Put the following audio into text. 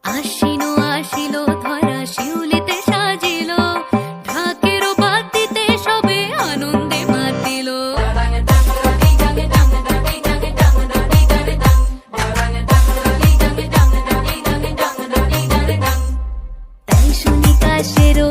আশিনো আসিল ধরা শিউলিতে সাজিল, ঢাকেরও বাতিতে সবে আনন্দে মাতিল। তাই শুনি কাশেরও